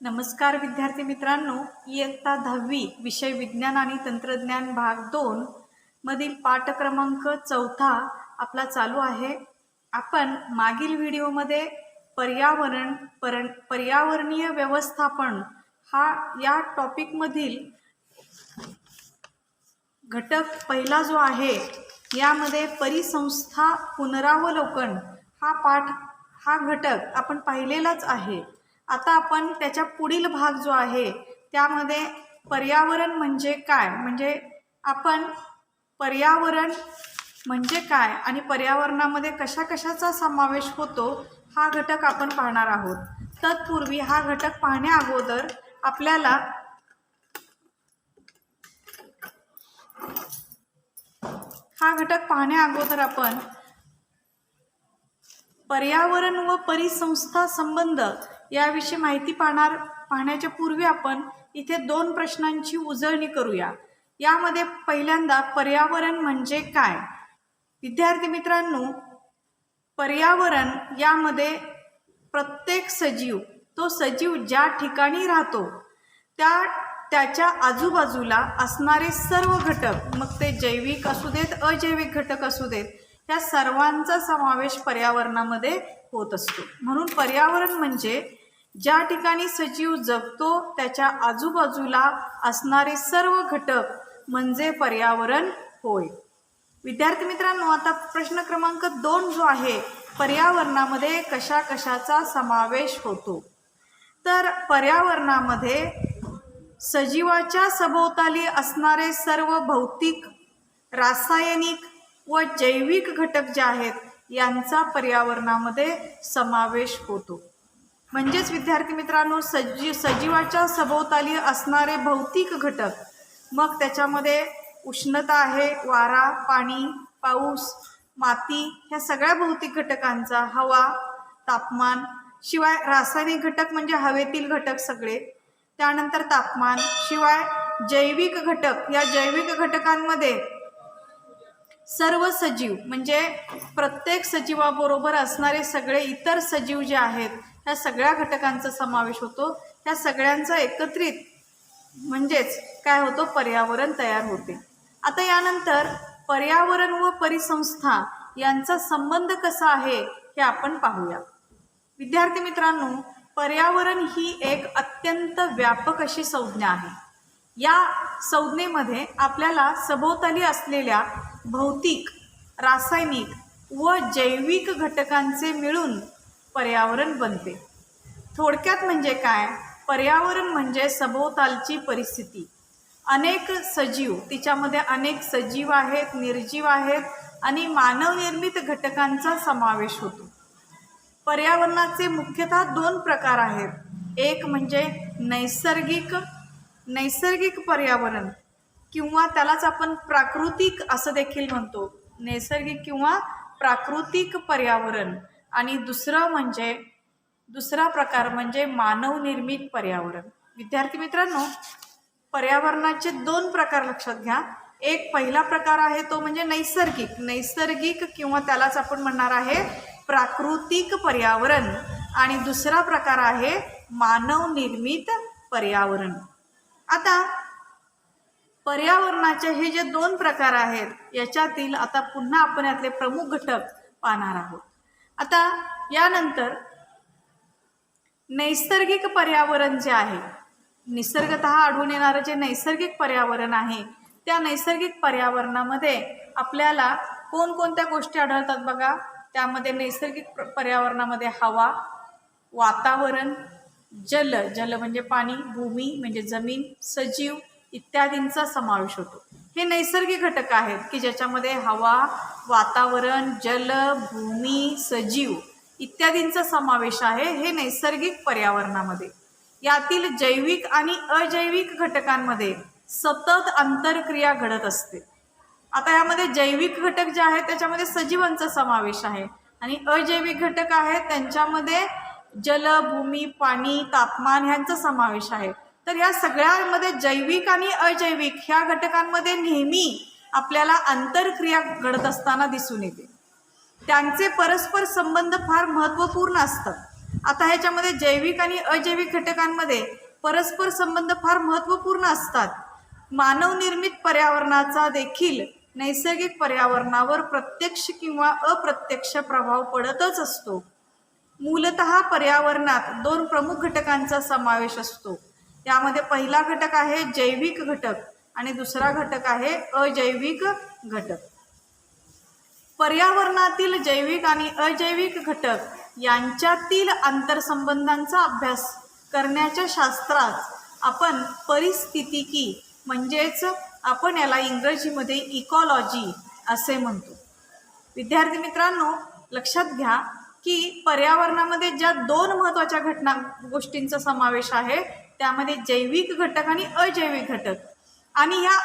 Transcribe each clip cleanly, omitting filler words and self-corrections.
नमस्कार विद्यार्थी मित्रांनो, इयत्ता 10वी विषय विज्ञान आणि तंत्रज्ञान भाग 2 मधील पाठ क्रमांक 4 आपला चालू आहे। आपण मागील व्हिडिओमध्ये पर्यावरणीय व्यवस्थापन या टॉपिक मधील घटक पहिला जो आहे यामध्ये परिसंस्था पुनरावलोकन हा घटक आपण पाहिलेलाच आहे। आता आपण त्याच्या पुढील भाग जो आहे त्यामध्ये पर्यावरण म्हणजे काय, म्हणजे आपण पर्यावरण म्हणजे काय आणि पर्यावरणामध्ये कशाचा समावेश होतो हा घटक आपण पाहणार आहोत। तत्पूर्वी हा घटक पाहण्या अगोदर आपल्याला आपण पर्यावरण व परिसंस्था संबंध याविषयी माहिती पाहण्याच्या पूर्वी आपण इथे 2 प्रश्नांची उजळणी करूया। यामध्ये पहिल्यांदा पर्यावरण म्हणजे काय। विद्यार्थी मित्रांनो, पर्यावरण यामध्ये प्रत्येक सजीव, तो सजीव ज्या ठिकाणी राहतो त्याच्या आजूबाजूला असणारे सर्व घटक, मग ते जैविक असू देत अजैविक घटक असू देत, या सर्वांचा समावेश पर्यावरणामध्ये होत असतो। म्हणून पर्यावरण म्हणजे ज्या ठिकाणी सजीव जगतो त्याच्या आजूबाजूला असणारे सर्व घटक म्हणजे पर्यावरण होय। विद्यार्थी मित्रांनो, आता प्रश्न क्रमांक 2 जो आहे, पर्यावरणामध्ये कशाचा समावेश होतो। तर पर्यावरणामध्ये सजीवाच्या सभोवताली असणारे सर्व भौतिक, रासायनिक व जैविक घटक जे आहेत यांचा पर्यावरणामध्ये समावेश होतो। म्हणजेच विद्यार्थी मित्रांनो, सजीवाच्या सभोवताली असणारे भौतिक घटक, मग त्याच्यामध्ये उष्णता आहे, वारा, पाणी, पाऊस, माती, ह्या सगळ्या भौतिक घटकांचा, हवा, तापमान, शिवाय रासायनिक घटक म्हणजे हवेतील घटक सगळे, त्यानंतर तापमान, शिवाय जैविक घटक, या जैविक घटकांमध्ये सर्व सजीव म्हणजे प्रत्येक सजीवाबरोबर असणारे सगळे इतर सजीव जे आहेत या सगळ्या घटकांचा समावेश होतो। या सगळ्यांचा एकत्रित म्हणजेच काय होतो, पर्यावरण तयार होते। आता यानंतर पर्यावरण व परिसंस्था यांचा संबंध कसा आहे हे आपण पाहूया। विद्यार्थी मित्रांनो, पर्यावरण ही एक अत्यंत व्यापक अशी संज्ञा आहे। या संज्ञेमध्ये आपल्याला सभोवताली असलेल्या भौतिक, रासायनिक व जैविक घटकांचे मिळून पर्यावरण बनते। थोडक्यात म्हणजे काय, पर्यावरण म्हणजे सभोवतालची परिस्थिती, अनेक सजीव, तिच्यामध्ये अनेक सजीव आहेत, निर्जीव आहेत आणि मानवनिर्मित घटकांचा समावेश होतो। पर्यावरणाचे मुख्यतः 2 प्रकार आहेत। एक म्हणजे नैसर्गिक पर्यावरण किंवा त्यालाच आपण प्राकृतिक असं देखील म्हणतो, नैसर्गिक किंवा प्राकृतिक पर्यावरण, आणि दुसरा प्रकार म्हणजे मानवनिर्मित पर्यावरण। विद्यार्थी मित्रांनो, पर्यावरणाचे 2 प्रकार लक्षात घ्या। एक पहिला प्रकार आहे तो म्हणजे नैसर्गिक किंवा त्यालाच आपण म्हणणार आहे प्राकृतिक पर्यावरण, आणि दुसरा प्रकार आहे मानवनिर्मित पर्यावरण। आता पर्यावरणाचे हे जे 2 प्रकार आहेत याच्यातील आता पुन्हा आपण यातले प्रमुख घटक पाहणार आहोत। आता यानंतर नैसर्गिक पर्यावरण जे आहे, निसर्गतः आढळून येणारे जे नैसर्गिक पर्यावरण आहे, त्या नैसर्गिक पर्यावरणामध्ये आपल्याला कोणकोणत्या गोष्टी आढळतात बघा। त्यामध्ये नैसर्गिक पर्यावरणामध्ये हवा, वातावरण, जल म्हणजे पाणी, भूमी म्हणजे जमीन, सजीव इत्यादींचा समावेश होतो। हे नैसर्गिक घटक आहेत की ज्याच्यामध्ये हवा, वातावरण, जल, भूमी, सजीव इत्यादींचा समावेश आहे हे नैसर्गिक पर्यावरणामध्ये। यातील जैविक आणि अजैविक घटकांमध्ये सतत आंतरक्रिया घडत असते। आता यामध्ये जैविक घटक जे आहेत त्याच्यामध्ये सजीवांचा समावेश आहे, आणि अजैविक घटक आहेत त्यांच्यामध्ये जल, भूमी, पाणी, तापमान ह्यांचा समावेश आहे। तर या सगळ्यांमध्ये जैविक आणि अजैविक ह्या घटकांमध्ये नेहमी आपल्याला आंतरक्रिया घडत असताना दिसून येते। त्यांचे परस्पर संबंध फार महत्त्वपूर्ण असतात। आता ह्याच्यामध्ये जैविक आणि अजैविक घटकांमध्ये परस्पर संबंध फार महत्त्वपूर्ण असतात. मानवनिर्मित पर्यावरणाचा देखील नैसर्गिक पर्यावरणावर प्रत्यक्ष किंवा अप्रत्यक्ष प्रभाव पडतच असतो. मूलतः पर्यावरणात दोन प्रमुख घटकांचा समावेश असतो. यामध्ये पहिला घटक आहे जैविक घटक आणि दुसरा घटक आहे अजैविक घटक. पर्यावरणातील जैविक आणि अजैविक घटक यांच्यातील आंतरसंबंधांचा अभ्यास करण्याच्या शास्त्रात आपण परिस्थितिकी म्हणजेच आपण याला इंग्रजीमध्ये इकॉलॉजी असे म्हणतो. विद्यार्थी मित्रांनो, लक्षात घ्या की पर्यावरणामध्ये ज्या दोन महत्त्वाच्या गोष्टींचा समावेश आहे त्यामध्ये जैविक घटक आणि अजैविक घटक. आणि ह्या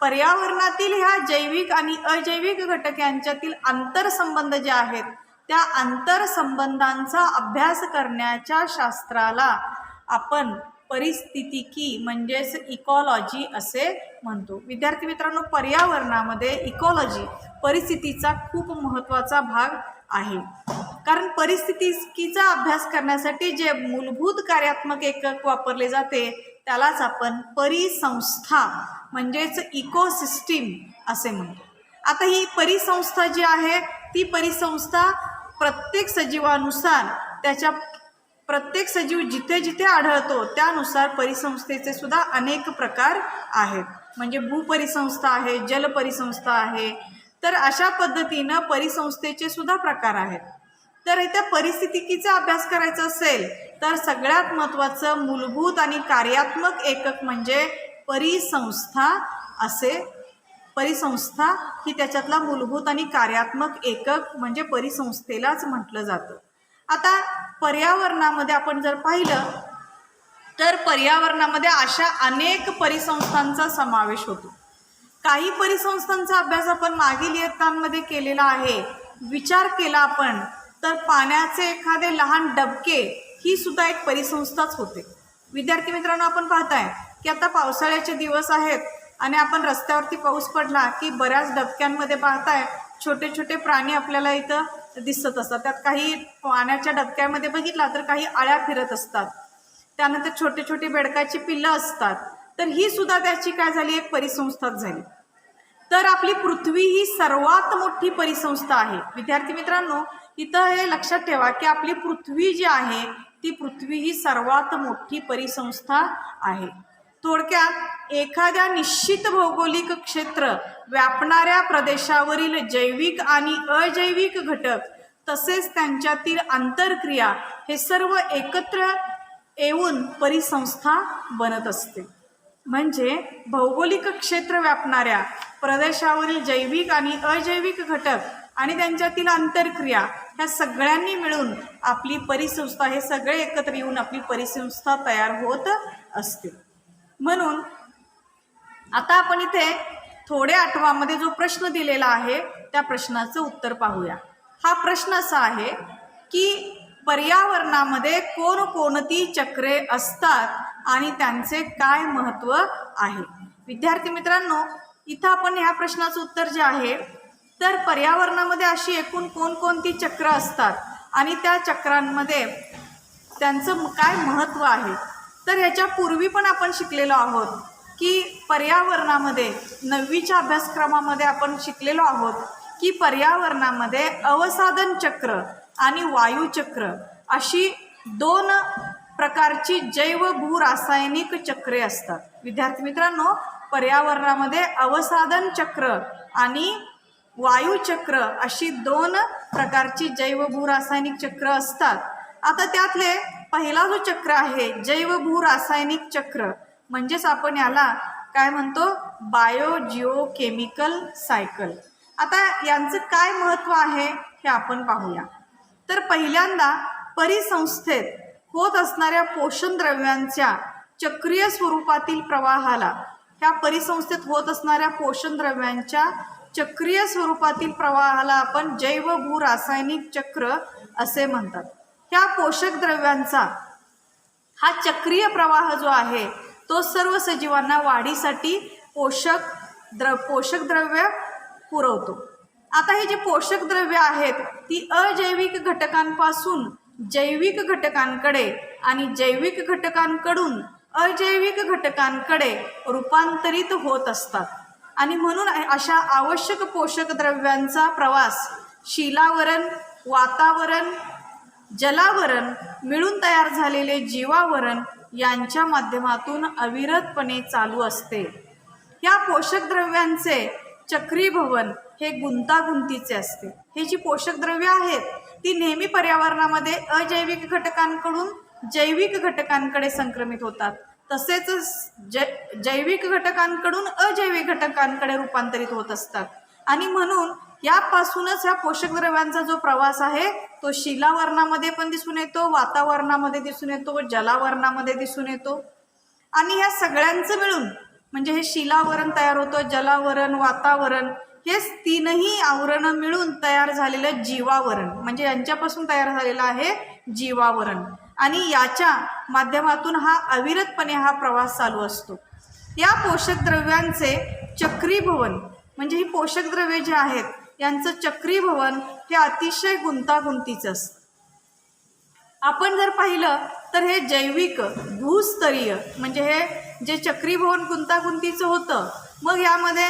पर्यावरणातील ह्या जैविक आणि अजैविक घटक यांच्यातील आंतरसंबंध जे आहेत त्या आंतरसंबंधांचा अभ्यास करण्याच्या शास्त्राला आपण परिस्थितिकी म्हणजेच इकॉलॉजी असे म्हणतो. विद्यार्थी मित्रांनो, पर्यावरणामध्ये इकॉलॉजी परिस्थितीचा खूप महत्त्वाचा भाग आहे. कारण परिस्थितिकीचा अभ्यास करण्यासाठी जे मूलभूत कार्यात्मक एकक वापरले जाते त्यालाच आपण परिसंस्था म्हणजेच इकोसिस्टीम असे म्हणतो. आता ही परिसंस्था जी आहे ती परिसंस्था प्रत्येक सजीवानुसार त्याच्या प्रत्येक सजीव जिथे जिथे आढळतो त्यानुसार परिसंस्थेचे सुद्धा अनेक प्रकार आहेत. म्हणजे भूपरिसंस्था आहे, जलपरिसंस्था आहे. तर अशा पद्धतीनं परिसंस्थेचे सुद्धा प्रकार आहेत. तर इथे परिस्थितिकीचा अभ्यास करायचा असेल तर सगळ्यात महत्त्वाचं मूलभूत आणि कार्यात्मक एकक म्हणजे परिसंस्था असे. परिसंस्था ही त्याच्यातला मूलभूत आणि कार्यात्मक एकक म्हणजे परिसंस्थेलाच म्हटलं जातं. आता पर्यावरणामध्ये आपण जर पाहिलं तर पर्यावरणामध्ये अशा अनेक परिसंस्थांचा समावेश होतो. काही परिसंस्थांचा अभ्यास आपण मागील इयत्तांमध्ये केलेला आहे. विचार केला आपण तर पाण्याचे एखादे लहान डबके ही सुद्धा एक परिसंस्थाच होते. विद्यार्थी मित्रांनो, आपण पाहताय की आता पावसाळ्याचे दिवस आहेत आणि आपण रस्त्यावरती पाऊस पडला की बऱ्याच डबक्यांमध्ये पाहताय छोटे छोटे प्राणी आपल्याला इथं दिसत असतात. त्यात काही पाण्याच्या डबक्यामध्ये बघितला तर काही आळ्या फिरत असतात. त्यानंतर छोटे छोटे बेडकाची पिल्लं असतात. तर ही सुद्धा त्याची काय झाली, एक परिसंस्थाच झाली. तर आपली पृथ्वी ही सर्वात मोठी परिसंस्था आहे. विद्यार्थी मित्रांनो, इथं हे लक्षात ठेवा की आपली पृथ्वी जी आहे ती पृथ्वी ही सर्वात मोठी परिसंस्था आहे. थोडक्यात एखाद्या निश्चित भौगोलिक क्षेत्र व्यापणाऱ्या प्रदेशावरील जैविक आणि अजैविक घटक तसेच त्यांच्यातील आंतरक्रिया हे सर्व एकत्र येऊन परिसंस्था बनत असते. म्हणजे भौगोलिक क्षेत्र व्यापणाऱ्या प्रदेशावरील जैविक आणि अजैविक घटक आणि त्यांच्यातील आंतरक्रिया ह्या सगळ्यांनी मिळून आपली परिसंस्था, हे सगळे एकत्र येऊन आपली परिसंस्था तयार होत असते. म्हणून आता आपण इथे थोड्या आठवामध्ये जो प्रश्न दिलेला आहे त्या प्रश्नाचं उत्तर पाहूया. हा प्रश्न असा आहे की पर्यावरणामध्ये कोणकोणती चक्रे असतात आणि त्यांचे काय महत्त्व आहे. विद्यार्थी मित्रांनो, इथं आपण ह्या प्रश्नाचं उत्तर जे आहे तर पर्यावरणामध्ये अशी एकूण कोणकोणती चक्र असतात आणि त्या चक्रांमध्ये त्यांचं काय महत्त्व आहे. तर ह्याच्या पूर्वी पण आपण शिकलेलो आहोत की पर्यावरणामध्ये 9वीच्या अभ्यासक्रमामध्ये आपण शिकलेलो आहोत की पर्यावरणामध्ये अवसादन चक्र आणि वायुचक्र अशी 2 प्रकारची जैव भूरासायनिक चक्रे असतात. विद्यार्थी मित्रांनो, पर्यावरणामध्ये अवसादन चक्र आणि वायुचक्र अशी 2 प्रकारची जैव भूरासायनिक चक्र असतात. आता त्यातले पहिला जो चक्र आहे जैव भूरासायनिक चक्र म्हणजेच आपण याला काय म्हणतो, बायोजिओकेमिकल सायकल. आता यांचं काय महत्त्व आहे हे आपण पाहूया. तर पहिल्यांदा परिसंस्थेत होत असणाऱ्या पोषण द्रव्यांच्या चक्रीय स्वरूपातील प्रवाहाला, ह्या परिसंस्थेत होत असणाऱ्या पोषण द्रव्यांच्या चक्रीय स्वरूपातील प्रवाहाला आपण जैव भूरासायनिक चक्र असे म्हणतात. ह्या पोषक द्रव्यांचा हा चक्रीय प्रवाह जो आहे तो सर्व सजीवांना वाढीसाठी पोषक द्रव्य पुरवतो. आता हे जे पोषक द्रव्य आहेत ती अजैविक घटकांपासून जैविक घटकांकडे आणि जैविक घटकांकडून अजैविक घटकांकडे रूपांतरित होत असतात आणि म्हणून अशा आवश्यक पोषक द्रव्यांचा प्रवास शिलावरण, वातावरण, जलावरण मिळून तयार झालेले जीवावरण यांच्या माध्यमातून अविरतपणे चालू असते. या पोषक द्रव्यांचे चक्रीभवन हे गुंतागुंतीचे असते. हे जी पोषक द्रव्ये आहेत ती नेहमी पर्यावरणामध्ये अजैविक घटकांकडून जैविक घटकांकडे संक्रमित होतात, तसेच जैविक घटकांकडून अजैविक घटकांकडे रूपांतरित होत असतात आणि म्हणून यापासूनच ह्या पोषक द्रव्यांचा जो प्रवास आहे तो शिलावरणामध्ये पण दिसून येतो, वातावरणामध्ये दिसून येतो, जलावरणामध्ये दिसून येतो आणि ह्या सगळ्यांचं मिळून म्हणजे हे शिलावरण तयार होतं, जलावरण, वातावरण हे तीनही आवरणं मिळून तयार झालेलं जीवावरण म्हणजे यांच्यापासून तयार झालेलं आहे जीवावरण आणि याच्या माध्यमातून हा अविरतपणे हा प्रवास चालू असतो. या पोषक द्रव्यांचे चक्रीभवन म्हणजे ही पोषक द्रव्ये जे आहेत यांचं चक्रीभवन हे अतिशय गुंतागुंतीचं असतं. आपण जर पाहिलं तर हे जैविक भूस्तरीय म्हणजे हे जे चक्रीभवन गुंतागुंतीचं होतं, मग यामध्ये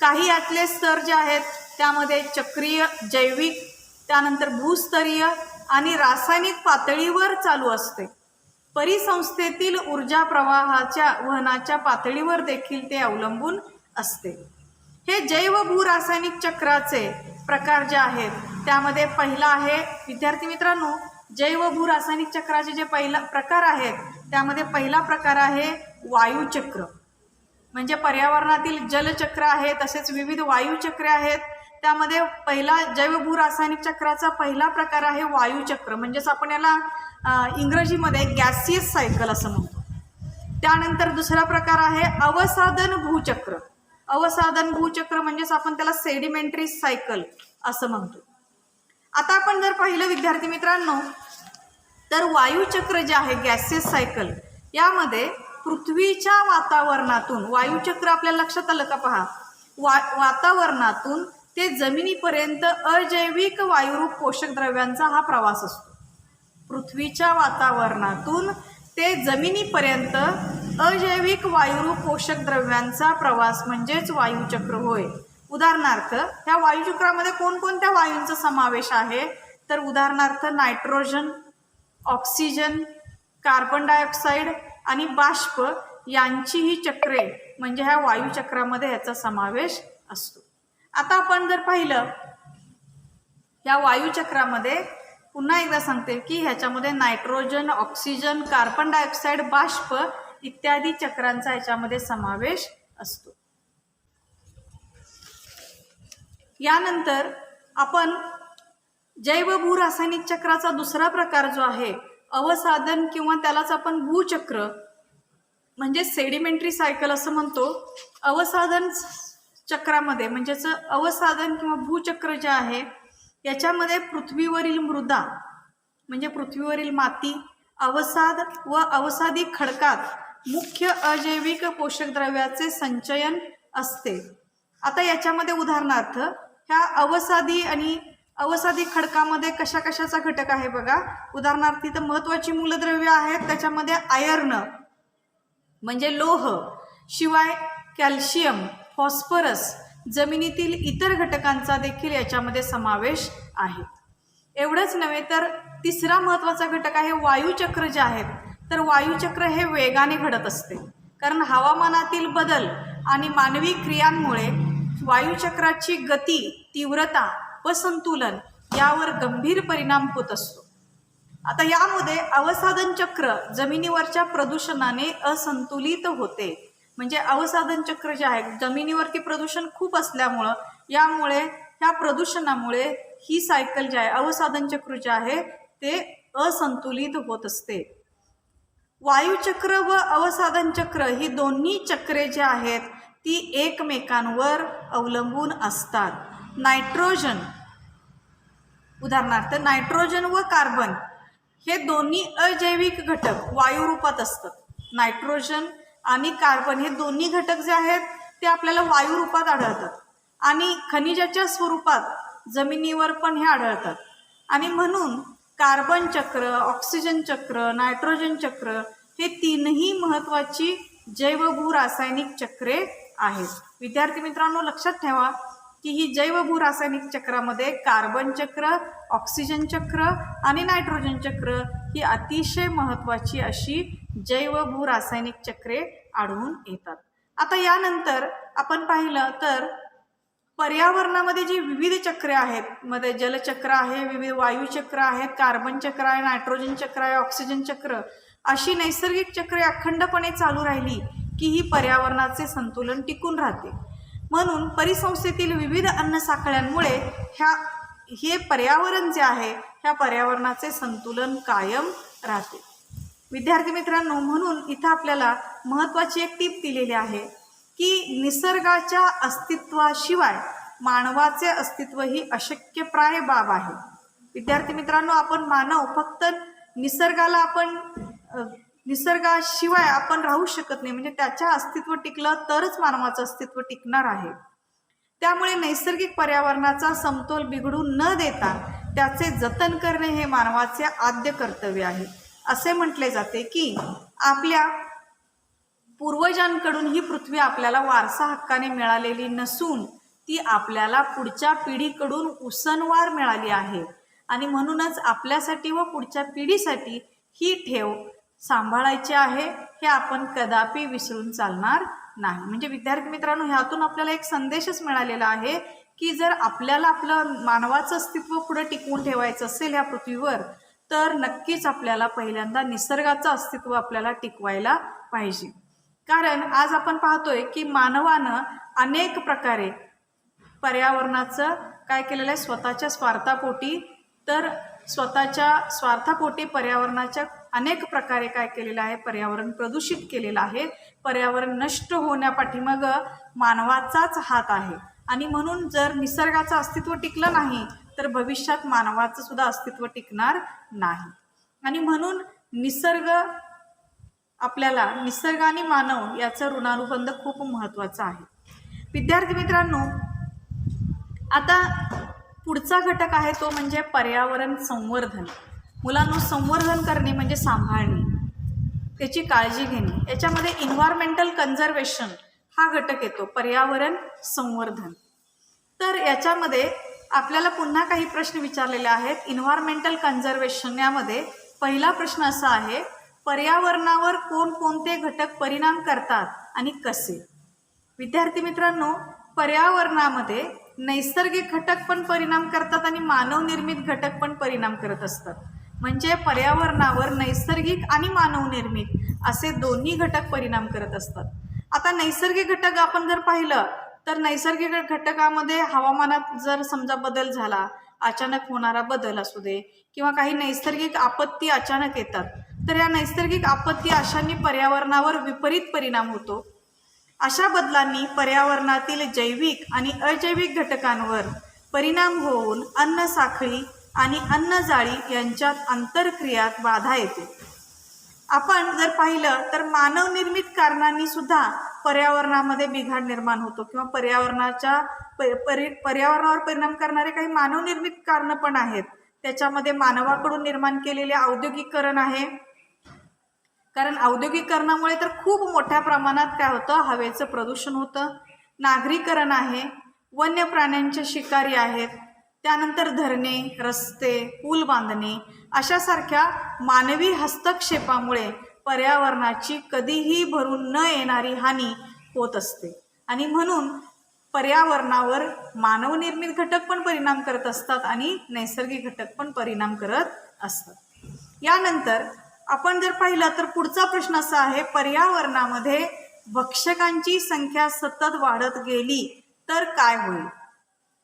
काही यातले स्तर जे आहेत त्यामध्ये चक्रीय, जैविक, त्यानंतर भूस्तरीय आणि रासायनिक पातळीवर चालू असते. परिसंस्थेतील ऊर्जा प्रवाहाच्या वहनाच्या पातळीवर देखील ते अवलंबून असते. हे जैव भूरासायनिक चक्राचे प्रकार जे आहेत त्यामध्ये पहिला आहे, विद्यार्थी मित्रांनो, जैव भूरासायनिक चक्राचे जे पहिला प्रकार आहेत त्यामध्ये पहिला प्रकार आहे वायुचक्र. म्हणजे पर्यावरणातील जलचक्र आहे, तसेच विविध वायुचक्रे आहेत. त्यामध्ये पहिला जैव भूरासायनिक चक्राचा पहिला प्रकार आहे वायुचक्र, म्हणजेच आपण याला इंग्रजीमध्ये गॅसियस सायकल असं म्हणतो. त्यानंतर दुसरा प्रकार आहे अवसादन भूचक्र. अवसादन भूचक्र म्हणजेच आपण त्याला सेडिमेंटरी सायकल असं म्हणतो. आता आपण जर पाहिलं विद्यार्थी मित्रांनो तर वायुचक्र जे आहे गॅसियस सायकल यामध्ये पृथ्वीच्या वातावरणातून, वायुचक्र आपल्या लक्षात आलं का पहा, वातावरणातून ते जमिनीपर्यंत अजैविक वायुरूप पोषक द्रव्यांचा हा प्रवास असतो. पृथ्वीच्या वातावरणातून ते जमिनीपर्यंत अजैविक वायुरूप पोषक द्रव्यांचा प्रवास म्हणजेच वायुचक्र होय. उदाहरणार्थ ह्या वायुचक्रामध्ये कोणकोणत्या वायूंचा समावेश आहे तर उदाहरणार्थ नायट्रोजन, ऑक्सिजन, कार्बन डायऑक्साईड आणि बाष्प यांची ही चक्रे म्हणजे ह्या वायुचक्रामध्ये याचा समावेश असतो. आता आपण जर पाहिलं या वायुचक्रामध्ये पुन्हा एकदा सांगते की ह्याच्यामध्ये नायट्रोजन, ऑक्सिजन, कार्बन डायऑक्साईड, बाष्प इत्यादी चक्रांचा याच्यामध्ये समावेश असतो. यानंतर आपण जैव भूरासायनिक चक्राचा दुसरा प्रकार जो आहे अवसादन किंवा त्यालाच आपण भूचक्र म्हणजे सेडिमेंटरी सायकल असं म्हणतो. अवसादन चक्रामध्ये म्हणजेच अवसादन किंवा भूचक्र जे आहे याच्यामध्ये पृथ्वीवरील मृदा म्हणजे पृथ्वीवरील माती, अवसाद व अवसादी खडकात मुख्य अजैविक पोषक द्रव्याचे संचयन असते. आता याच्यामध्ये उदाहरणार्थ ह्या अवसादी खडकामध्ये कशा कशाचा घटक आहे बघा. उदाहरणार्थ इथं महत्त्वाची मूलद्रव्य आहेत, त्याच्यामध्ये आयर्न म्हणजे लोह, शिवाय कॅल्शियम, फॉस्फरस, जमिनीतील इतर घटकांचा देखील याच्यामध्ये समावेश आहे. एवढंच नव्हे तर तिसरा महत्त्वाचा घटक आहे वायुचक्र जे आहेत. तर वायुचक्र हे वेगाने घडत असते, कारण हवामानातील बदल आणि मानवी क्रियांमुळे वायुचक्राची गती, तीव्रता व संतुलन यावर गंभीर परिणाम होत असतो. आता यामध्ये अवसादन चक्र जमिनीवरच्या प्रदूषणाने असंतुलित होते. म्हणजे अवसादन चक्र जे आहे जमिनीवरती प्रदूषण खूप असल्यामुळं यामुळे ह्या प्रदूषणामुळे ही सायकल जी आहे अवसादन चक्र जे आहे ते असंतुलित होत असते. वायुचक्र व अवसादन चक्र ही दोन्ही चक्रे जी आहेत ती एकमेकांवर अवलंबून असतात. नायट्रोजन उदाहरणार्थ नायट्रोजन व कार्बन हे दोन्ही अजैविक घटक वायू रूपात असतात. नायट्रोजन आणि कार्बन हे दोन्ही घटक जे आहेत ते आपल्याला वायू रूपात आढळतात आणि खनिजाच्या स्वरूपात जमिनीवर पण हे आढळतात आणि म्हणून कार्बन चक्र, ऑक्सिजन चक्र, नायट्रोजन चक्र हे तीनही महत्त्वाची जैवभूरासायनिक चक्रे आहेत. विद्यार्थी मित्रांनो, लक्षात ठेवा की ही जैवभूरासायनिक चक्रामध्ये कार्बन चक्र, ऑक्सिजन चक्र आणि नायट्रोजन चक्र ही अतिशय महत्त्वाची अशी जैवभूरासायनिक चक्रे आढळून येतात. आता यानंतर आपण पाहिलं तर पर्यावरणामध्ये जी विविध चक्रे आहेत, मध्ये जलचक्र आहे, विविध वायुचक्र आहेत, कार्बन चक्र आहे, नायट्रोजन चक्र आहे, ऑक्सिजन चक्र, अशी नैसर्गिक चक्रे अखंडपणे चालू राहिली की ही पर्यावरणाचे संतुलन टिकून राहते. म्हणून परिसंस्थेतील विविध अन्न साखळ्यांमुळे हे पर्यावरण जे आहे ह्या पर्यावरणाचे संतुलन कायम राहते. विद्यार्थी मित्रांनो, म्हणून इथं आपल्याला महत्त्वाची एक टीप दिलेली आहे की निसर्गाच्या अस्तित्वाशिवाय मानवाचे अस्तित्व ही अशक्यप्राय बाब आहे. विद्यार्थी मित्रांनो, आपण मानव फक्त निसर्गाशिवाय आपण राहू शकत नाही, म्हणजे त्याच्या अस्तित्व टिकलं तरच मानवाचं अस्तित्व टिकणार आहे. त्यामुळे नैसर्गिक पर्यावरणाचा समतोल बिघडू न देता त्याचे जतन करणे हे मानवाचे आद्य कर्तव्य आहे. असे म्हटले जाते की आपल्या पूर्वजांकडून ही पृथ्वी आपल्याला वारसा हक्काने मिळालेली नसून ती आपल्याला पुढच्या पिढीकडून उसनवार मिळाली आहे आणि म्हणूनच आपल्यासाठी व पुढच्या पिढीसाठी ही ठेव सांभाळायची आहे. हे आपण कदापि विसरून चालणार नाही. म्हणजे विद्यार्थी मित्रांनो, ह्यातून आपल्याला एक संदेशच मिळालेला आहे की जर आपल्याला आपलं मानवाचं अस्तित्व पुढे टिकवून ठेवायचं असेल ह्या पृथ्वीवर तर नक्कीच आपल्याला पहिल्यांदा निसर्गाचं अस्तित्व आपल्याला टिकवायला पाहिजे. कारण आज आपण पाहतोय की मानवानं अनेक प्रकारे पर्यावरणाचं काय केलेलं आहे, स्वतःच्या स्वार्थापोटी पर्यावरणाच्या अनेक प्रकारे काय केलेलं आहे, पर्यावरण प्रदूषित केलेलं आहे. पर्यावरण नष्ट होण्यापाठीमाग मानवाचाच हात आहे आणि म्हणून जर निसर्गाचं अस्तित्व टिकलं नाही तर भविष्यात मानवाचं सुद्धा अस्तित्व टिकणार नाही. आणि म्हणून निसर्ग आणि मानव याचं ऋणानुबंध खूप महत्त्वाचा आहे. विद्यार्थी मित्रांनो, आता पुढचा घटक आहे तो म्हणजे पर्यावरण संवर्धन. मुलांनो, संवर्धन करणे म्हणजे सांभाळणे, त्याची काळजी घेणे. याच्यामध्ये इन्व्हायरमेंटल कन्झर्वेशन हा घटक येतो, पर्यावरण संवर्धन. तर याच्यामध्ये आपल्याला पुन्हा काही प्रश्न विचारलेले आहेत. इन्व्हायरमेंटल कन्झर्वेशन यामध्ये पहिला प्रश्न असा आहे, पर्यावरणावर कोणकोणते घटक परिणाम करतात आणि कसे? विद्यार्थी मित्रांनो, पर्यावरणामध्ये नैसर्गिक घटक पण परिणाम करतात आणि मानवनिर्मित घटक पण परिणाम करत असतात. म्हणजे पर्यावरणावर नैसर्गिक आणि मानवनिर्मित असे दोन्ही घटक परिणाम करत असतात. आता नैसर्गिक घटक आपण जर पाहिलं तर नैसर्गिक घटकामध्ये हवामानात जर समजा बदल झाला, अचानक होणारा बदल असू दे किंवा काही नैसर्गिक आपत्ती अचानक येतात, तर या नैसर्गिक आपत्ती अशांनी पर्यावरणावर विपरीत परिणाम होतो. अशा बदलांनी पर्यावरणातील जैविक आणि अजैविक घटकांवर परिणाम होऊन अन्न साखळी आणि अन्नजाळी यांच्यात आंतरक्रियात बाधा येते. आपण जर पाहिलं तर मानवनिर्मित कारणांनी सुद्धा पर्यावरणामध्ये बिघाड निर्माण होतो किंवा पर्यावरणावर परिणाम करणारे काही मानवनिर्मित कारणं पण आहेत. त्याच्यामध्ये मानवाकडून निर्माण केलेले औद्योगिकरण आहे. कारण औद्योगिकरणामुळे तर खूप मोठ्या प्रमाणात काय होतं, हवेचं प्रदूषण होतं. नागरीकरण आहे, वन्य प्राण्यांच्या शिकारी आहेत, त्यानंतर धरणे, रस्ते, पूल बांधणे अशासारख्या मानवी हस्तक्षेपामुळे पर्यावरणाची कधीही भरून न येणारी हानी होत असते. आणि म्हणून पर्यावरणावर मानवनिर्मित घटक पण परिणाम करत असतात आणि नैसर्गिक घटक पण परिणाम करत असतात. यानंतर आपण जर पाहिलं तर पुढचा प्रश्न असा आहे, पर्यावरणामध्ये भक्षकांची संख्या सतत वाढत गेली तर काय होईल?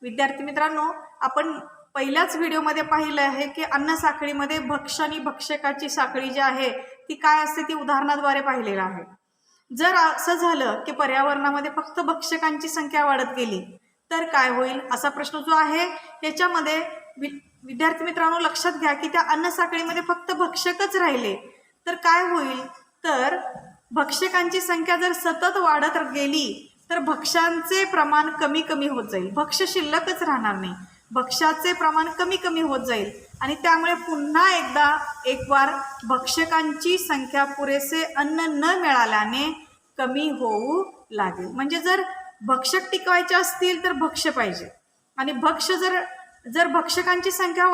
विद्यार्थी मित्रांनो, आपण पहिल्याच व्हिडिओमध्ये पाहिलं आहे की अन्न साखळीमध्ये भक्ष आणि भक्षकाची साखळी जी आहे ती काय असते ती उदाहरणाद्वारे पाहिलेलं आहे. जर असं झालं की पर्यावरणामध्ये फक्त भक्षकांची संख्या वाढत गेली तर काय होईल असा प्रश्न जो आहे, याच्यामध्ये विद्यार्थी मित्रांनो लक्षात घ्या की त्या अन्न साखळीमध्ये फक्त भक्षकच राहिले तर काय होईल, तर भक्षकांची संख्या जर सतत वाढत गेली तर भक्ष्यांचे प्रमाण कमी कमी होत जाईल. भक्ष्य शिल्लकच राहणार नाही, भक्ष्याचे प्रमाण कमी कमी होत जाईल आणि त्यामुळे पुन्हा एकदा एक वार भक्षकांची संख्या पुरेसे अन्न न मिळाल्याने कमी होऊ लागेल. म्हणजे जर भक्षक टिकवायचे असतील तर भक्ष्य पाहिजे, आणि जर भक्षकांची संख्या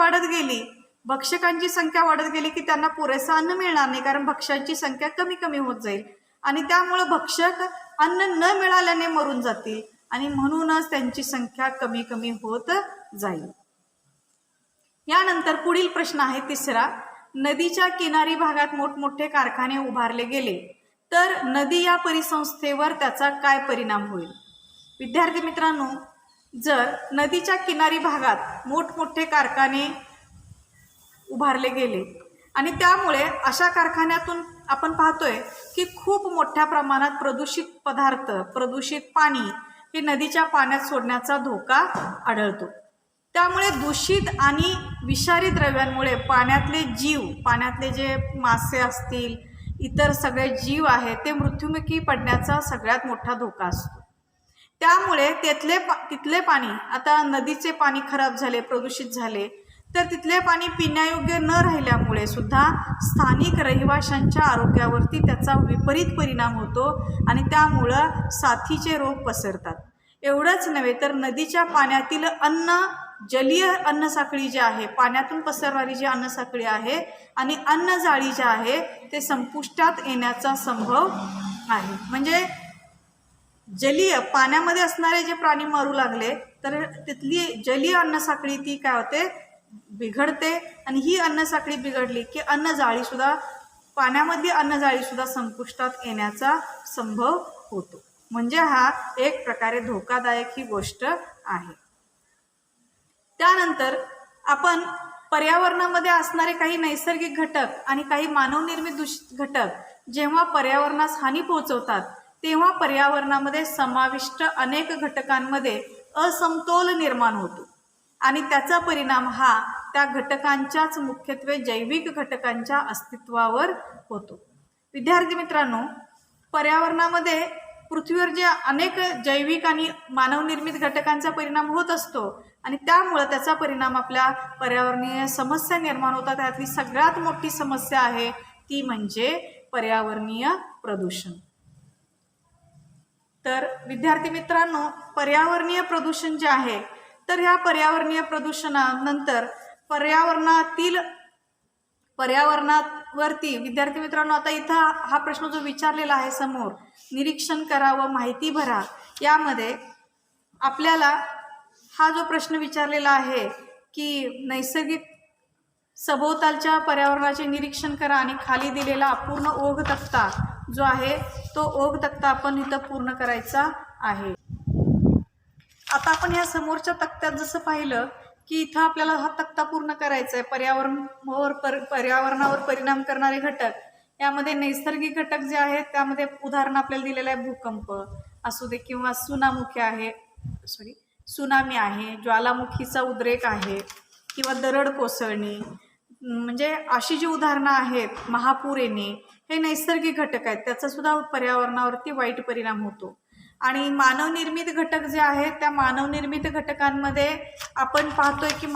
वाढत गेली की त्यांना पुरेसं अन्न मिळणार नाही, कारण भक्ष्यांची संख्या कमी कमी होत जाईल आणि त्यामुळं भक्षक अन्न न मिळाल्याने मरून जातील आणि म्हणूनच त्यांची संख्या कमी कमी होत जाईल. यानंतर पुढील प्रश्न आहे तिसरा. नदीच्या किनारी भागात मोठमोठे कारखाने उभारले गेले तर नदी या परिसंस्थेवर त्याचा काय परिणाम होईल? विद्यार्थी मित्रांनो, जर नदीच्या किनारी भागात मोठमोठे कारखाने उभारले गेले आणि त्यामुळे अशा कारखान्यातून आपण पाहतोय की खूप मोठ्या प्रमाणात प्रदूषित पदार्थ, प्रदूषित पाणी हे नदीच्या पाण्यात सोडण्याचा धोका आढळतो. त्यामुळे दूषित आणि विषारी द्रव्यांमुळे पाण्यातले जे मासे असतील, इतर सगळे जीव आहेत ते मृत्युमुखी पडण्याचा सगळ्यात मोठा धोका असतो. त्यामुळे तिथले पाणी, आता नदीचे पाणी खराब झाले, प्रदूषित झाले, तर तिथले पाणी पिण्यायोग्य न राहिल्यामुळे सुद्धा स्थानिक रहिवाशांच्या आरोग्यावरती त्याचा विपरीत परिणाम होतो आणि त्यामुळं साथीचे रोग पसरतात. एवढंच नव्हे तर नदीच्या पाण्यातील जलीय अन्नसाखळी जी आहे, पाण्यातून पसरणारी जी अन्नसाखळी आहे आणि अन्नजाळी जी आहे ते संपुष्टात येण्याचा संभव आहे. म्हणजे जलीय पाण्यामध्ये असणारे जे प्राणी मरू लागले तर तिथली जलीय अन्नसाखळी ती काय होते, बिघडते आणि ही अन्नसाखळी बिघडली की पाण्यामधली अन्नजाळी सुद्धा संपुष्टात येण्याचा संभव होतो. म्हणजे हा एक प्रकारे धोकादायक ही गोष्ट आहे. त्यानंतर आपण पर्यावरणामध्ये असणारे काही नैसर्गिक घटक आणि काही मानवनिर्मित घटक जेव्हा पर्यावरणास हानी पोहोचवतात तेव्हा पर्यावरणामध्ये समाविष्ट अनेक घटकांमध्ये असमतोल निर्माण होतो आणि त्याचा परिणाम हा त्या घटकांच्याच मुख्यत्वे जैविक घटकांच्या अस्तित्वावर होतो. विद्यार्थी मित्रांनो, पर्यावरणामध्ये पृथ्वीवर जे अनेक जैविक आणि मानवनिर्मित घटकांचा परिणाम होत असतो आणि त्यामुळे त्याचा परिणाम आपल्या पर्यावरणीय समस्या निर्माण होतात. त्यातली सगळ्यात मोठी समस्या आहे ती म्हणजे पर्यावरणीय प्रदूषण. तर विद्यार्थी मित्रांनो, पर्यावरणीय प्रदूषण जे आहे तर ह्या पर्यावरणीय प्रदूषणानंतर पर्यावरणावरती विद्यार्थी मित्रांनो, आता इथं हा प्रश्न जो विचारलेला आहे समोर, निरीक्षण करा व माहिती भरा, यामध्ये आपल्याला हा जो प्रश्न विचारलेला आहे की नैसर्गिक सभोवतालच्या पर्यावरणाचे निरीक्षण करा आणि खाली दिलेला अपूर्ण ओघ तक्ता जो आहे तो ओघ तक्ता आपण इथं पूर्ण करायचा आहे. आता आपण ह्या समोरच्या तक्त्यात जसं पाहिलं की इथं आपल्याला हा तक्ता पूर्ण करायचा आहे. पर्यावरणावर परिणाम करणारे घटक, यामध्ये नैसर्गिक घटक जे आहेत त्यामध्ये उदाहरण आपल्याला दिलेलं आहे भूकंप असू दे किंवा सुनामी आहे, ज्वालामुखीचा उद्रेक आहे किंवा दरड कोसळणे, म्हणजे अशी जी उदाहरणं आहेत, महापूर येणे, हे नैसर्गिक घटक आहेत. त्याचा सुद्धा पर्यावरणावरती वाईट परिणाम होतो. आणि मानवनिर्मित घटक जे आहेत त्या मानवनिर्मित घटकांमध्ये आपण पाहतोय की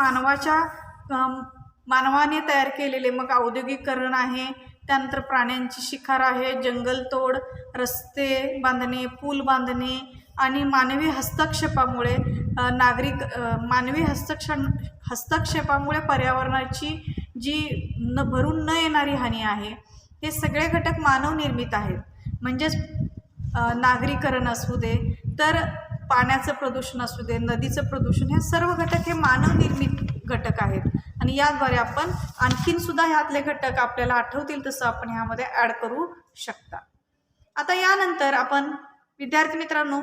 मानवाने तयार केलेले मग औद्योगिकरण आहे, त्यानंतर प्राण्यांची शिकार आहे, जंगलतोड, रस्ते बांधणे, पूल बांधणे आणि मानवी हस्तक्षेपामुळे पर्यावरणाची जी भरून न येणारी हानी आहे, हे सगळे घटक मानवनिर्मित आहेत. म्हणजेच नागरीकरण असू दे, तर पाण्याचं प्रदूषण असू दे, नदीचं प्रदूषण, हे सर्व घटक हे मानवनिर्मित घटक आहेत आणि याद्वारे आपण आणखीन सुद्धा ह्यातले घटक आपल्याला आठवतील तसं आपण ह्यामध्ये ॲड करू शकता. आता यानंतर आपण विद्यार्थी मित्रांनो,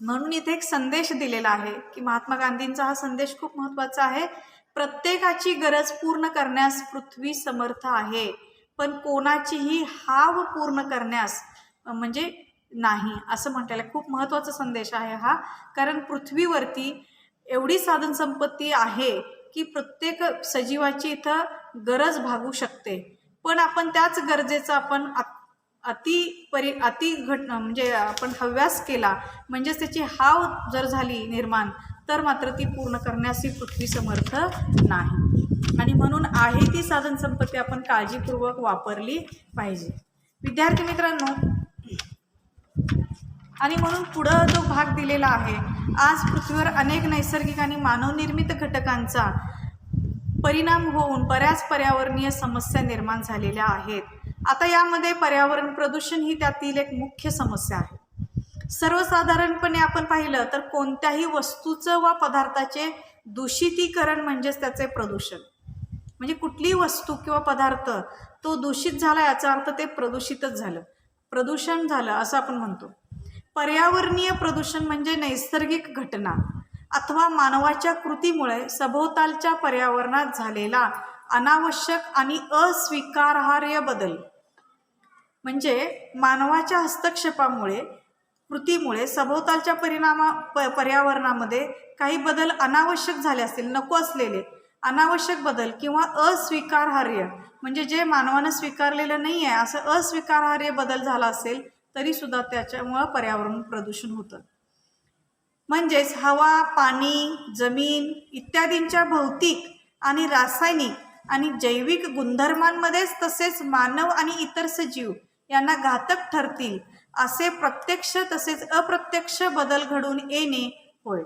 म्हणून इथे एक संदेश दिलेला आहे की महात्मा गांधींचा हा संदेश खूप महत्त्वाचा आहे. प्रत्येकाची गरज पूर्ण करण्यास पृथ्वी समर्थ आहे, पण कोणाचीही हाव पूर्ण करण्यास म्हणजे नाही, असं म्हटलेलं. खूप महत्त्वाचा संदेश आहे हा, कारण पृथ्वीवरती एवढी साधन संपत्ती आहे की प्रत्येक सजीवाची इथं गरज भागू शकते, पण आपण त्याच गरजेचा आपण म्हणजे आपण हव्यास केला, म्हणजेच त्याची हाव जर झाली निर्माण, तर मात्र ती पूर्ण करण्यास ही पृथ्वी समर्थ नाही. आणि म्हणून आहे ती साधनसंपत्ती आपण काळजीपूर्वक वापरली पाहिजे. विद्यार्थी मित्रांनो, आणि म्हणून पुढं जो भाग दिलेला आहे, आज पृथ्वीवर अनेक नैसर्गिक आणि मानवनिर्मित घटकांचा परिणाम होऊन बऱ्याच पर्यावरणीय समस्या निर्माण झालेल्या आहेत. आता यामध्ये पर्यावरण प्रदूषण ही त्यातील एक मुख्य समस्या आहे. सर्वसाधारणपणे आपण पाहिलं तर कोणत्याही वस्तूचं वा पदार्थाचे दूषितीकरण म्हणजेच त्याचे प्रदूषण. म्हणजे कुठलीही वस्तू किंवा पदार्थ तो दूषित झाला याचा अर्थ ते प्रदूषितच झालं, प्रदूषण झालं असं आपण म्हणतो. पर्यावरणीय प्रदूषण म्हणजे नैसर्गिक घटना अथवा मानवाच्या कृतीमुळे सभोवतालच्या पर्यावरणात झालेला अनावश्यक आणि अस्वीकारार्ह बदल. म्हणजे मानवाच्या हस्तक्षेपामुळे कृतीमुळे सभोवतालच्या पर्यावरणामध्ये काही बदल अनावश्यक झाले असतील, नको असलेले अनावश्यक बदल किंवा अस्वीकारार्ह म्हणजे जे मानवानं स्वीकारलेलं नाही आहे असं अस्वीकारार्ह बदल झाला असेल तरी सुद्धा त्याच्यामुळं पर्यावरण प्रदूषण होतं. म्हणजेच हवा, पाणी, जमीन इत्यादींच्या भौतिक आणि रासायनिक आणि जैविक गुणधर्मांमध्येच तसेच मानव आणि इतर सजीव यांना घातक ठरतील असे प्रत्यक्ष तसेच अप्रत्यक्ष बदल घडून येणे होय.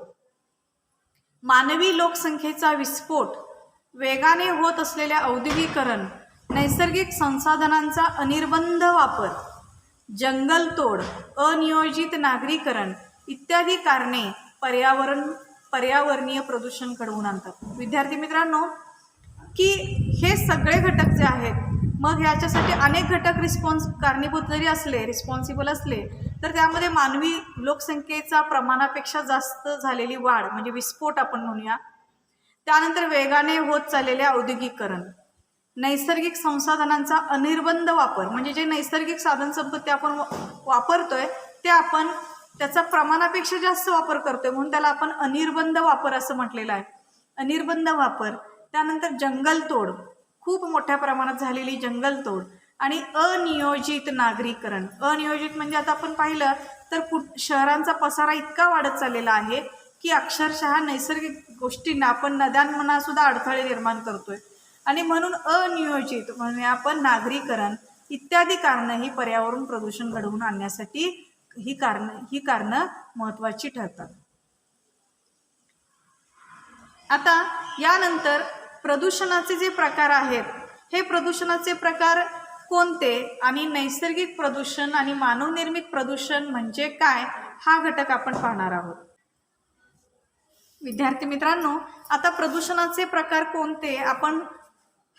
मानवी लोकसंख्येचा विस्फोट, वेगाने होत असलेले औद्योगिकरण, नैसर्गिक संसाधनांचा अनिर्बंध वापर, जंगलतोड, अनियोजित नागरीकरण इत्यादी कारणे पर्यावरणीय प्रदूषण घडवून आणतात. विद्यार्थी मित्रांनो, की हे सगळे घटक जे आहेत, मग याच्यासाठी अनेक घटक कारणीभूत जरी असले, रिस्पॉन्सिबल असले, तर त्यामध्ये मानवी लोकसंख्येचा प्रमाणापेक्षा जास्त झालेली वाढ म्हणजे विस्फोट आपण म्हणूया, त्यानंतर वेगाने होत चाललेले औद्योगिकरण, नैसर्गिक संसाधनांचा अनिर्बंध वापर म्हणजे जे नैसर्गिक साधनसंपत्ती आपण वापरतोय ते आपण त्याचा प्रमाणापेक्षा जास्त वापर करतोय म्हणून त्याला आपण अनिर्बंध वापर असं म्हटलेलं आहे. अनिर्बंध वापर, त्यानंतर जंगलतोड, खूप मोठ्या प्रमाणात झालेली जंगलतोड आणि अनियोजित नागरीकरण. अनियोजित म्हणजे आता आपण पाहिलं तर शहरांचा पसारा इतका वाढत चाललेला आहे की अक्षरशः नैसर्गिक गोष्टींना आपण नद्यांना सुद्धा अडथळे निर्माण करतोय आणि म्हणून अनियोजित म्हणजे आपण नागरीकरण इत्यादी कारणं ही पर्यावरण प्रदूषण घडवून आणण्यासाठी ही कारणं महत्त्वाची ठरतात. आता यानंतर प्रदूषणाचे जे प्रकार आहेत, हे प्रदूषणाचे प्रकार कोणते आणि नैसर्गिक प्रदूषण आणि मानवनिर्मित प्रदूषण म्हणजे काय हा घटक आपण पाहणार आहोत. विद्यार्थी मित्रांनो, आता प्रदूषणाचे प्रकार कोणते, आपण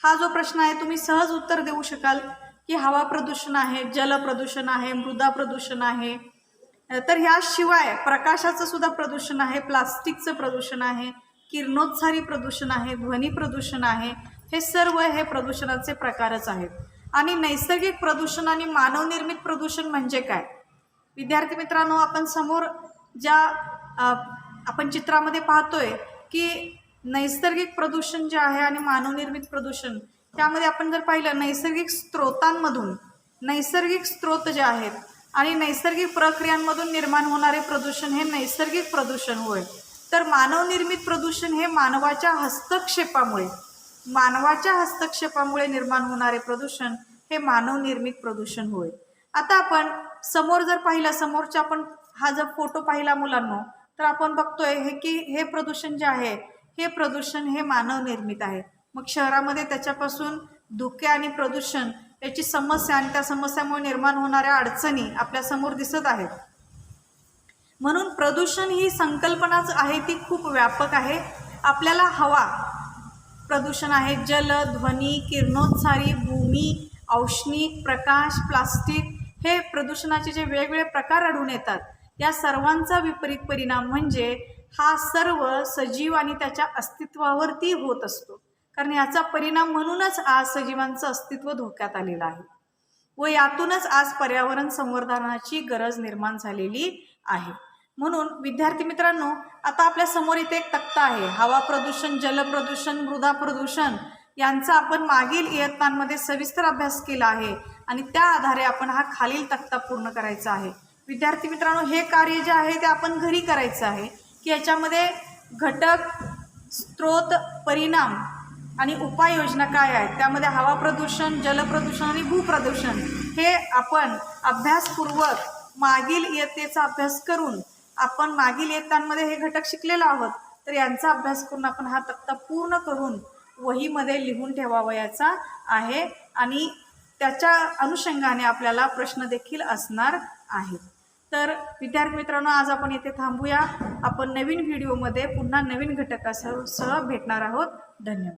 हा जो प्रश्न आहे तुम्ही सहज उत्तर देऊ शकाल की हवा प्रदूषण आहे, जल प्रदूषण आहे, मृदा प्रदूषण आहे, तर ह्याशिवाय प्रकाशाचं सुद्धा प्रदूषण आहे, प्लास्टिकचं प्रदूषण आहे, किरणोत्सारी प्रदूषण आहे, ध्वनी प्रदूषण आहे. हे सर्व हे प्रदूषणाचे प्रकारच आहेत. आणि नैसर्गिक प्रदूषण आणि मानवनिर्मित प्रदूषण म्हणजे काय. विद्यार्थी मित्रांनो, आपण समोर ज्या आपण चित्रामध्ये पाहतोय की नैसर्गिक प्रदूषण जे आहे आणि मानवनिर्मित प्रदूषण, त्यामध्ये आपण जर पाहिलं नैसर्गिक स्रोतांमधून नैसर्गिक स्रोत जे आहेत आणि नैसर्गिक प्रक्रियांमधून निर्माण होणारे प्रदूषण हे नैसर्गिक प्रदूषण होय. तर मानवनिर्मित प्रदूषण हे मानवाच्या हस्तक्षेपामुळे निर्माण होणारे प्रदूषण हे मानवनिर्मित प्रदूषण होय. आता आपण समोर जर पाहिलं, समोरच्या आपण हा जर फोटो पाहिला मुलांनो, तर आपण बघतोय की हे प्रदूषण जे आहे हे प्रदूषण हे मानवनिर्मित आहे. मग शहरामध्ये त्याच्यापासून धुके आणि प्रदूषण याची समस्या आणि त्या समस्यामुळे निर्माण होणाऱ्या अडचणी आपल्यासमोर दिसत आहेत. म्हणून प्रदूषण ही संकल्पनाच आहे ती खूप व्यापक आहे. आपल्याला हवा प्रदूषण आहे, जल, ध्वनी, किरणोत्सारी, भूमी, औष्णिक, प्रकाश, प्लास्टिक हे प्रदूषणाचे जे वेगवेगळे प्रकार आढळून येतात, या सर्वांचा विपरीत परिणाम म्हणजे हा सर्व सजीव आणि त्याच्या अस्तित्वावरती होत असतो. कारण याचा परिणाम म्हणूनच आज सजीवांचं अस्तित्व धोक्यात आलेलं आहे व यातूनच आज पर्यावरण संवर्धनाची गरज निर्माण झालेली आहे. म्हणून विद्यार्थी मित्रांनो, आता आपल्या समोर इथे एक तक्ता आहे. हवा प्रदूषण, जल प्रदूषण, मृदा प्रदूषण यांचा आपण मागील इयत्तांमध्ये सविस्तर अभ्यास केला आहे आणि त्या आधारे आपण हा खालील तक्ता पूर्ण करायचा आहे. विद्यार्थी मित्रांनो, हे कार्य जे आहे ते आपण घरी करायचं आहे की याच्यामध्ये घटक, स्रोत, परिणाम आणि उपाययोजना काय आहेत, त्यामध्ये हवा प्रदूषण, जलप्रदूषण आणि भूप्रदूषण हे आपण अभ्यासपूर्वक मागील इयत्तेचा अभ्यास करून आपण मागील इयत्तांमध्ये हे घटक शिकलेलो आहोत, तर यांचा अभ्यास करून आपण हा तक्ता पूर्ण करून वहीमध्ये लिहून ठेवावयाचा आहे आणि त्याच्या अनुषंगाने आपल्याला प्रश्न देखील असणार आहेत. तर विद्यार्थी मित्रांनो, आज आपण येथे थांबूया. आपण नवीन व्हिडिओमध्ये पुन्हा नवीन घटकासह भेटणार आहोत. धन्यवाद.